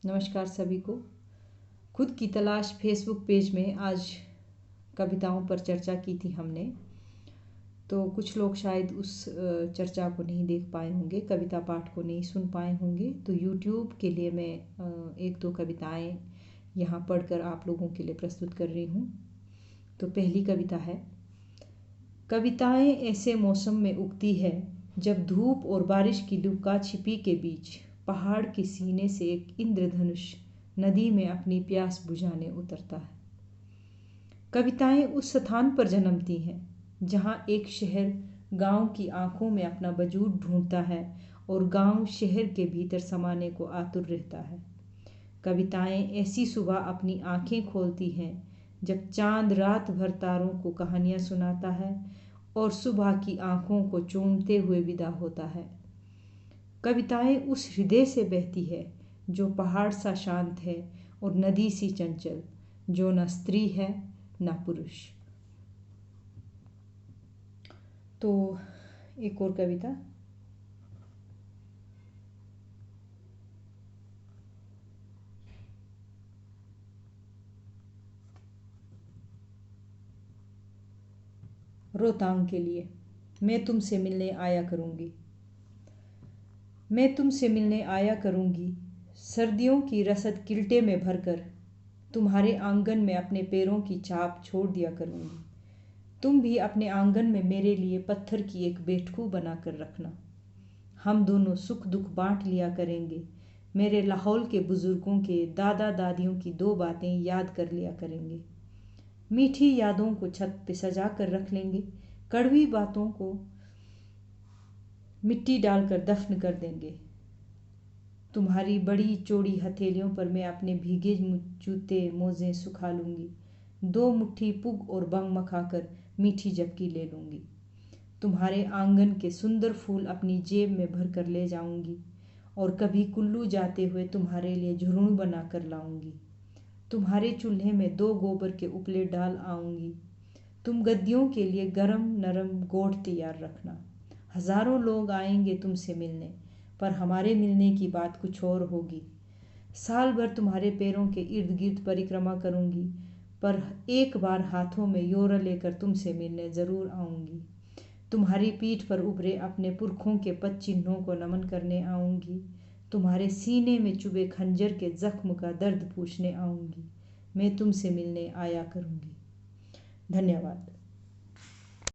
नमस्कार सभी को। खुद की तलाश फेसबुक पेज में आज कविताओं पर चर्चा की थी हमने। तो कुछ लोग शायद उस चर्चा को नहीं देख पाए होंगे, कविता पाठ को नहीं सुन पाए होंगे। तो यूट्यूब के लिए मैं एक दो कविताएं यहाँ पढ़कर आप लोगों के लिए प्रस्तुत कर रही हूँ। तो पहली कविता है, कविताएं ऐसे मौसम में उगती है जब धूप और बारिश की लुका छिपी के बीच पहाड़ के सीने से एक इंद्रधनुष नदी में अपनी प्यास बुझाने उतरता है। कविताएं उस स्थान पर जन्मती हैं जहाँ एक शहर गांव की आंखों में अपना वजूद ढूंढता है और गांव शहर के भीतर समाने को आतुर रहता है। कविताएं ऐसी सुबह अपनी आंखें खोलती हैं जब चांद रात भर तारों को कहानियां सुनाता है और सुबह की आंखों को चूमते हुए विदा होता है। कविताएं उस हृदय से बहती है जो पहाड़ सा शांत है और नदी सी चंचल, जो न स्त्री है न पुरुष। तो एक और कविता, रोहतांग के लिए। मैं तुमसे मिलने आया करूँगी। मैं तुमसे मिलने आया करूँगी, सर्दियों की रसद किल्टे में भरकर तुम्हारे आंगन में अपने पैरों की छाप छोड़ दिया करूँगी। तुम भी अपने आंगन में मेरे लिए पत्थर की एक बैठकू बनाकर रखना। हम दोनों सुख दुख बांट लिया करेंगे। मेरे लाहौल के बुजुर्गों के दादा दादियों की दो बातें याद कर लिया करेंगे। मीठी यादों को छत पे सजा कर रख लेंगे, कड़वी बातों को मिट्टी डालकर दफन कर देंगे। तुम्हारी बड़ी चौड़ी हथेलियों पर मैं अपने भीगे जूते मोजे सुखा लूँगी। दो मुट्ठी पुग और बंग मखाकर मीठी झपकी ले लूँगी। तुम्हारे आंगन के सुंदर फूल अपनी जेब में भर कर ले जाऊँगी और कभी कुल्लू जाते हुए तुम्हारे लिए झुर्णू बना कर लाऊँगी। तुम्हारे चूल्हे में दो गोबर के उपले डाल आऊँगी। तुम गद्दियों के लिए गरम नरम गोढ़ तैयार रखना। हजारों लोग आएंगे तुमसे मिलने, पर हमारे मिलने की बात कुछ और होगी। साल भर तुम्हारे पैरों के इर्द गिर्द परिक्रमा करूँगी, पर एक बार हाथों में योरा लेकर तुमसे मिलने ज़रूर आऊँगी। तुम्हारी पीठ पर उभरे अपने पुरखों के पद चिन्हों को नमन करने आऊँगी। तुम्हारे सीने में चुभे खंजर के जख्म का दर्द पूछने आऊँगी। मैं तुमसे मिलने आया करूँगी। धन्यवाद।